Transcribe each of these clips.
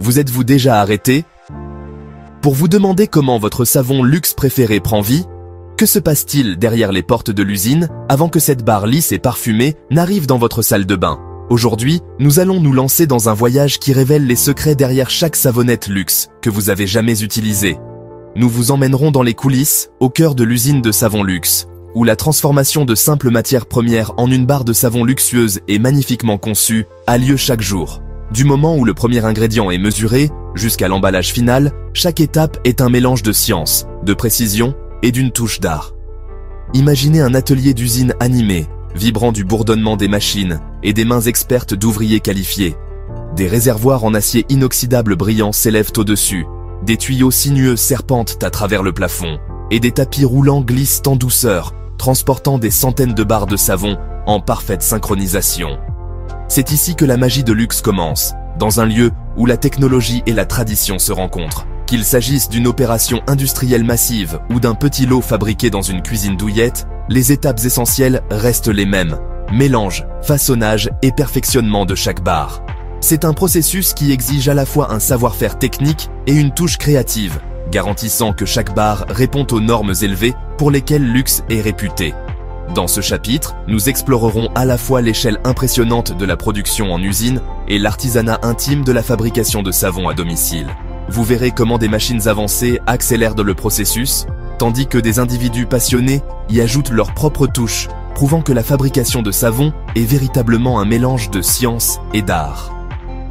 Vous êtes-vous déjà arrêté pour vous demander comment votre savon luxe préféré prend vie? Que se passe-t-il derrière les portes de l'usine avant que cette barre lisse et parfumée n'arrive dans votre salle de bain? Aujourd'hui, nous allons nous lancer dans un voyage qui révèle les secrets derrière chaque savonnette luxe que vous avez jamais utilisée. Nous vous emmènerons dans les coulisses, au cœur de l'usine de savon luxe, où la transformation de simples matières premières en une barre de savon luxueuse et magnifiquement conçue a lieu chaque jour. Du moment où le premier ingrédient est mesuré, jusqu'à l'emballage final, chaque étape est un mélange de science, de précision et d'une touche d'art. Imaginez un atelier d'usine animé, vibrant du bourdonnement des machines et des mains expertes d'ouvriers qualifiés. Des réservoirs en acier inoxydable brillant s'élèvent au-dessus, des tuyaux sinueux serpentent à travers le plafond, et des tapis roulants glissent en douceur, transportant des centaines de barres de savon en parfaite synchronisation. C'est ici que la magie de luxe commence, dans un lieu où la technologie et la tradition se rencontrent. Qu'il s'agisse d'une opération industrielle massive ou d'un petit lot fabriqué dans une cuisine douillette, les étapes essentielles restent les mêmes. Mélange, façonnage et perfectionnement de chaque barre. C'est un processus qui exige à la fois un savoir-faire technique et une touche créative, garantissant que chaque barre répond aux normes élevées pour lesquelles luxe est réputé. Dans ce chapitre, nous explorerons à la fois l'échelle impressionnante de la production en usine et l'artisanat intime de la fabrication de savon à domicile. Vous verrez comment des machines avancées accélèrent le processus, tandis que des individus passionnés y ajoutent leur propre touche, prouvant que la fabrication de savon est véritablement un mélange de science et d'art.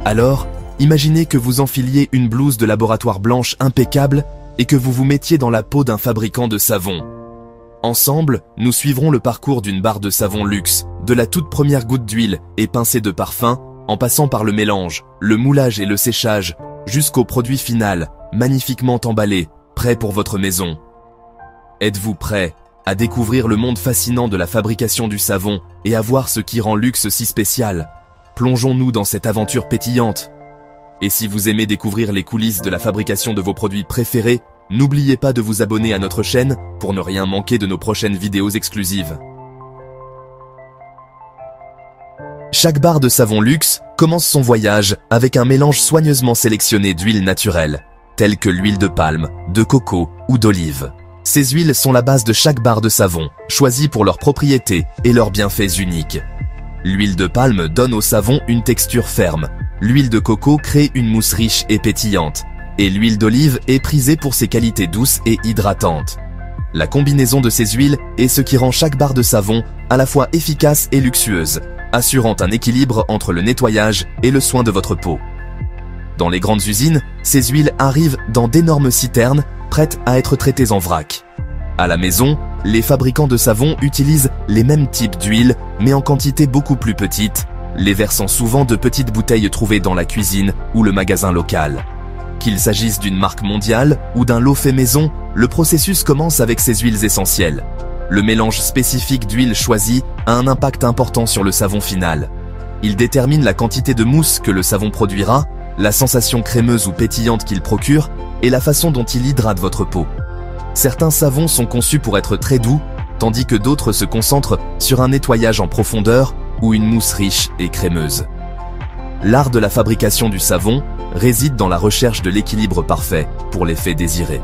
Alors, imaginez que vous enfiliez une blouse de laboratoire blanche impeccable et que vous vous mettiez dans la peau d'un fabricant de savon. Ensemble, nous suivrons le parcours d'une barre de savon luxe, de la toute première goutte d'huile et pincée de parfum, en passant par le mélange, le moulage et le séchage, jusqu'au produit final, magnifiquement emballé, prêt pour votre maison. Êtes-vous prêt à découvrir le monde fascinant de la fabrication du savon et à voir ce qui rend luxe si spécial? Plongeons-nous dans cette aventure pétillante. Et si vous aimez découvrir les coulisses de la fabrication de vos produits préférés, n'oubliez pas de vous abonner à notre chaîne pour ne rien manquer de nos prochaines vidéos exclusives. Chaque barre de savon luxe commence son voyage avec un mélange soigneusement sélectionné d'huiles naturelles, telles que l'huile de palme, de coco ou d'olive. Ces huiles sont la base de chaque barre de savon, choisies pour leurs propriétés et leurs bienfaits uniques. L'huile de palme donne au savon une texture ferme, l'huile de coco crée une mousse riche et pétillante, et l'huile d'olive est prisée pour ses qualités douces et hydratantes. La combinaison de ces huiles est ce qui rend chaque barre de savon à la fois efficace et luxueuse, assurant un équilibre entre le nettoyage et le soin de votre peau. Dans les grandes usines, ces huiles arrivent dans d'énormes citernes, prêtes à être traitées en vrac. À la maison, les fabricants de savon utilisent les mêmes types d'huile, mais en quantité beaucoup plus petite, les versant souvent de petites bouteilles trouvées dans la cuisine ou le magasin local. Qu'il s'agisse d'une marque mondiale ou d'un lot fait maison, le processus commence avec ces huiles essentielles. Le mélange spécifique d'huile choisie a un impact important sur le savon final. Il détermine la quantité de mousse que le savon produira, la sensation crémeuse ou pétillante qu'il procure et la façon dont il hydrate votre peau. Certains savons sont conçus pour être très doux, tandis que d'autres se concentrent sur un nettoyage en profondeur ou une mousse riche et crémeuse. L'art de la fabrication du savon réside dans la recherche de l'équilibre parfait pour l'effet désiré.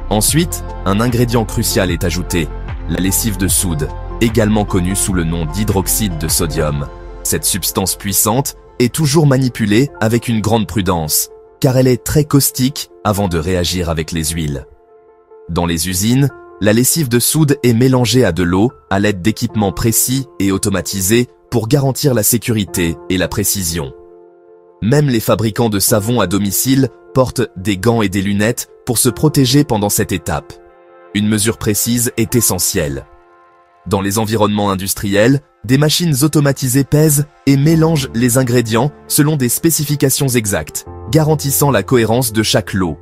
Ensuite, un ingrédient crucial est ajouté, la lessive de soude, également connue sous le nom d'hydroxyde de sodium. Cette substance puissante est toujours manipulée avec une grande prudence, car elle est très caustique avant de réagir avec les huiles. Dans les usines, la lessive de soude est mélangée à de l'eau à l'aide d'équipements précis et automatisés pour garantir la sécurité et la précision. Même les fabricants de savon à domicile portent des gants et des lunettes pour se protéger pendant cette étape. Une mesure précise est essentielle. Dans les environnements industriels, des machines automatisées pèsent et mélangent les ingrédients selon des spécifications exactes, garantissant la cohérence de chaque lot.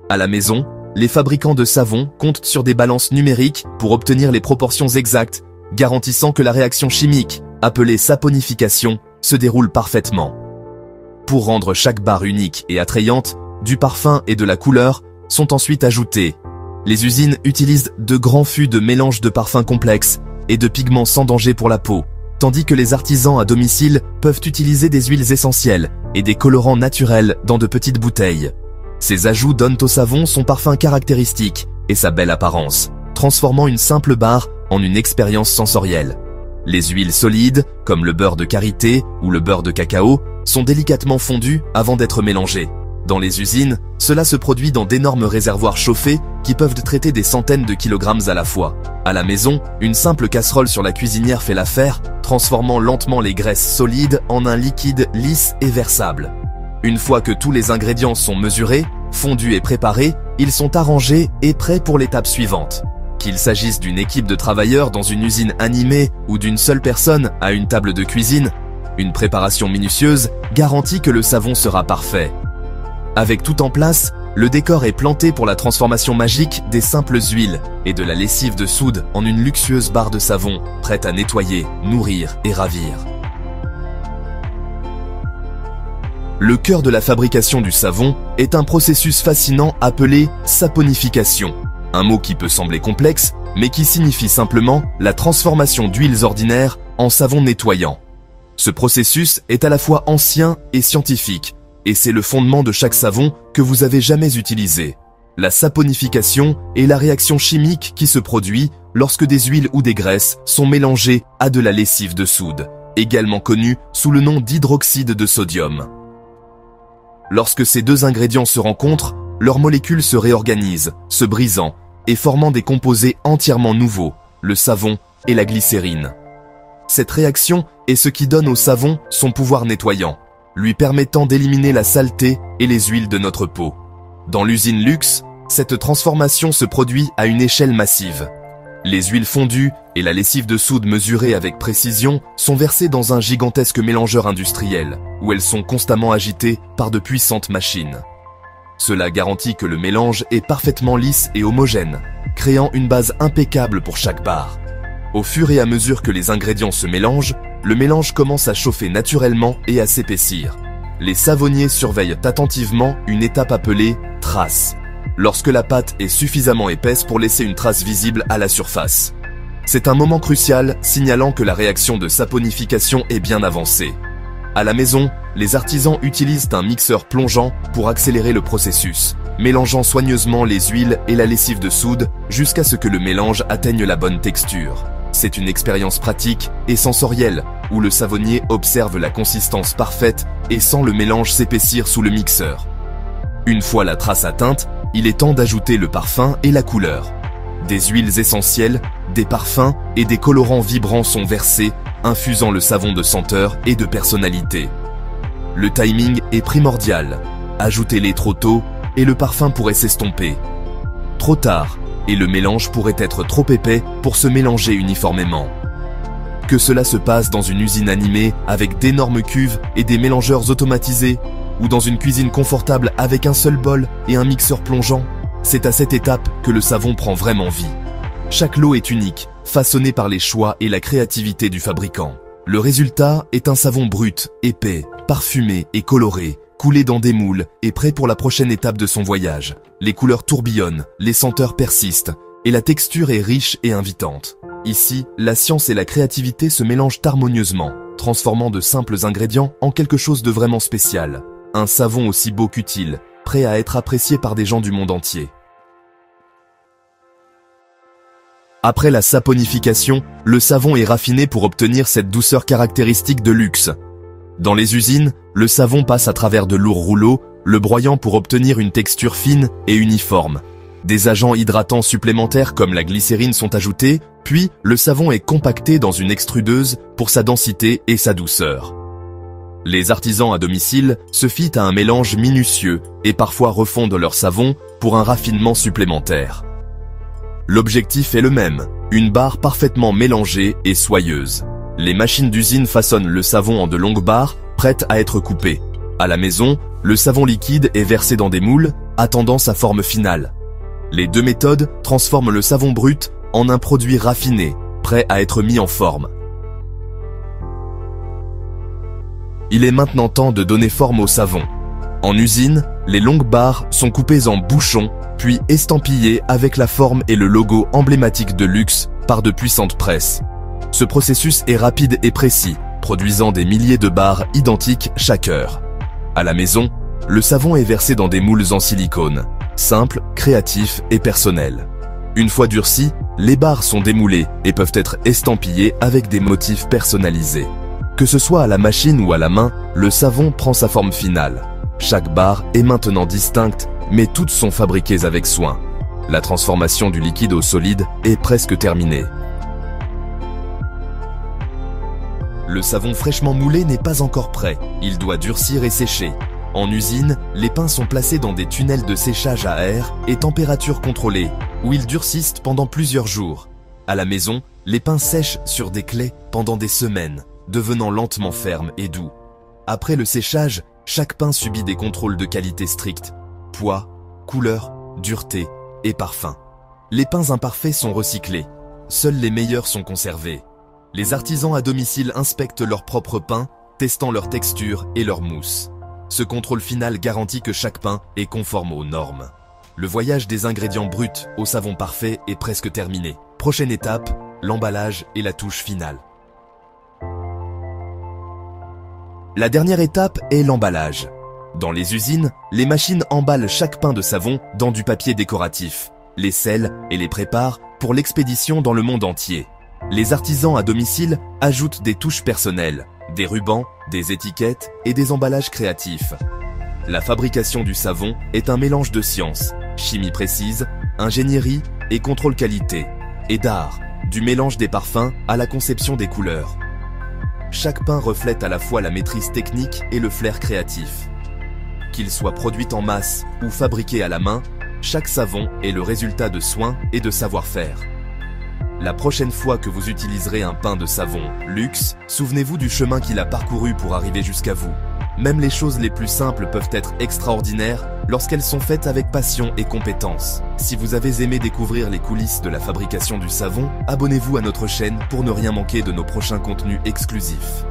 À la maison, les fabricants de savon comptent sur des balances numériques pour obtenir les proportions exactes, garantissant que la réaction chimique, appelée saponification, se déroule parfaitement. Pour rendre chaque barre unique et attrayante, du parfum et de la couleur sont ensuite ajoutés. Les usines utilisent de grands fûts de mélange de parfums complexes et de pigments sans danger pour la peau, tandis que les artisans à domicile peuvent utiliser des huiles essentielles et des colorants naturels dans de petites bouteilles. Ces ajouts donnent au savon son parfum caractéristique et sa belle apparence, transformant une simple barre en une expérience sensorielle. Les huiles solides, comme le beurre de karité ou le beurre de cacao, sont délicatement fondues avant d'être mélangées. Dans les usines, cela se produit dans d'énormes réservoirs chauffés qui peuvent traiter des centaines de kilogrammes à la fois. À la maison, une simple casserole sur la cuisinière fait l'affaire, transformant lentement les graisses solides en un liquide lisse et versable. Une fois que tous les ingrédients sont mesurés, fondus et préparés, ils sont arrangés et prêts pour l'étape suivante. Qu'il s'agisse d'une équipe de travailleurs dans une usine animée ou d'une seule personne à une table de cuisine, une préparation minutieuse garantit que le savon sera parfait. Avec tout en place, le décor est planté pour la transformation magique des simples huiles et de la lessive de soude en une luxueuse barre de savon, prête à nettoyer, nourrir et ravir. Le cœur de la fabrication du savon est un processus fascinant appelé saponification. Un mot qui peut sembler complexe, mais qui signifie simplement la transformation d'huiles ordinaires en savon nettoyant. Ce processus est à la fois ancien et scientifique, et c'est le fondement de chaque savon que vous avez jamais utilisé. La saponification est la réaction chimique qui se produit lorsque des huiles ou des graisses sont mélangées à de la lessive de soude, également connue sous le nom d'hydroxyde de sodium. Lorsque ces deux ingrédients se rencontrent, leurs molécules se réorganisent, se brisant et formant des composés entièrement nouveaux, le savon et la glycérine. Cette réaction est ce qui donne au savon son pouvoir nettoyant, lui permettant d'éliminer la saleté et les huiles de notre peau. Dans l'usine luxe, cette transformation se produit à une échelle massive. Les huiles fondues et la lessive de soude mesurée avec précision sont versées dans un gigantesque mélangeur industriel, où elles sont constamment agitées par de puissantes machines. Cela garantit que le mélange est parfaitement lisse et homogène, créant une base impeccable pour chaque barre. Au fur et à mesure que les ingrédients se mélangent, le mélange commence à chauffer naturellement et à s'épaissir. Les savonniers surveillent attentivement une étape appelée « trace », lorsque la pâte est suffisamment épaisse pour laisser une trace visible à la surface. C'est un moment crucial signalant que la réaction de saponification est bien avancée. À la maison, les artisans utilisent un mixeur plongeant pour accélérer le processus, mélangeant soigneusement les huiles et la lessive de soude jusqu'à ce que le mélange atteigne la bonne texture. C'est une expérience pratique et sensorielle où le savonnier observe la consistance parfaite et sent le mélange s'épaissir sous le mixeur. Une fois la trace atteinte, il est temps d'ajouter le parfum et la couleur. Des huiles essentielles, des parfums et des colorants vibrants sont versés, infusant le savon de senteur et de personnalité. Le timing est primordial. Ajoutez-les trop tôt et le parfum pourrait s'estomper. Trop tard et le mélange pourrait être trop épais pour se mélanger uniformément. Que cela se passe dans une usine animée avec d'énormes cuves et des mélangeurs automatisés, ou dans une cuisine confortable avec un seul bol et un mixeur plongeant, c'est à cette étape que le savon prend vraiment vie. Chaque lot est unique, façonné par les choix et la créativité du fabricant. Le résultat est un savon brut, épais, parfumé et coloré, coulé dans des moules et prêt pour la prochaine étape de son voyage. Les couleurs tourbillonnent, les senteurs persistent, et la texture est riche et invitante. Ici, la science et la créativité se mélangent harmonieusement, transformant de simples ingrédients en quelque chose de vraiment spécial. Un savon aussi beau qu'utile, prêt à être apprécié par des gens du monde entier. Après la saponification, le savon est raffiné pour obtenir cette douceur caractéristique de luxe. Dans les usines, le savon passe à travers de lourds rouleaux, le broyant pour obtenir une texture fine et uniforme. Des agents hydratants supplémentaires comme la glycérine sont ajoutés, puis le savon est compacté dans une extrudeuse pour sa densité et sa douceur. Les artisans à domicile se fient à un mélange minutieux et parfois refondent leur savon pour un raffinement supplémentaire. L'objectif est le même, une barre parfaitement mélangée et soyeuse. Les machines d'usine façonnent le savon en de longues barres, prêtes à être coupées. À la maison, le savon liquide est versé dans des moules, attendant sa forme finale. Les deux méthodes transforment le savon brut en un produit raffiné, prêt à être mis en forme. Il est maintenant temps de donner forme au savon. En usine, les longues barres sont coupées en bouchons, puis estampillées avec la forme et le logo emblématique de luxe par de puissantes presses. Ce processus est rapide et précis, produisant des milliers de barres identiques chaque heure. À la maison, le savon est versé dans des moules en silicone, simples, créatifs et personnels. Une fois durcis, les barres sont démoulées et peuvent être estampillées avec des motifs personnalisés. Que ce soit à la machine ou à la main, le savon prend sa forme finale. Chaque barre est maintenant distincte, mais toutes sont fabriquées avec soin. La transformation du liquide au solide est presque terminée. Le savon fraîchement moulé n'est pas encore prêt, il doit durcir et sécher. En usine, les pains sont placés dans des tunnels de séchage à air et température contrôlée, où ils durcissent pendant plusieurs jours. À la maison, les pains sèchent sur des claies pendant des semaines, devenant lentement fermes et doux. Après le séchage, chaque pain subit des contrôles de qualité stricts: poids, couleur, dureté et parfum. Les pains imparfaits sont recyclés, seuls les meilleurs sont conservés. Les artisans à domicile inspectent leurs propres pains, testant leur texture et leur mousse. Ce contrôle final garantit que chaque pain est conforme aux normes. Le voyage des ingrédients bruts au savon parfait est presque terminé. Prochaine étape, l'emballage et la touche finale. La dernière étape est l'emballage. Dans les usines, les machines emballent chaque pain de savon dans du papier décoratif, les scellent et les préparent pour l'expédition dans le monde entier. Les artisans à domicile ajoutent des touches personnelles, des rubans, des étiquettes et des emballages créatifs. La fabrication du savon est un mélange de science, chimie précise, ingénierie et contrôle qualité, et d'art, du mélange des parfums à la conception des couleurs. Chaque pain reflète à la fois la maîtrise technique et le flair créatif. Qu'il soit produit en masse ou fabriqué à la main, chaque savon est le résultat de soins et de savoir-faire. La prochaine fois que vous utiliserez un pain de savon luxe, souvenez-vous du chemin qu'il a parcouru pour arriver jusqu'à vous. Même les choses les plus simples peuvent être extraordinaires lorsqu'elles sont faites avec passion et compétence. Si vous avez aimé découvrir les coulisses de la fabrication du savon, abonnez-vous à notre chaîne pour ne rien manquer de nos prochains contenus exclusifs.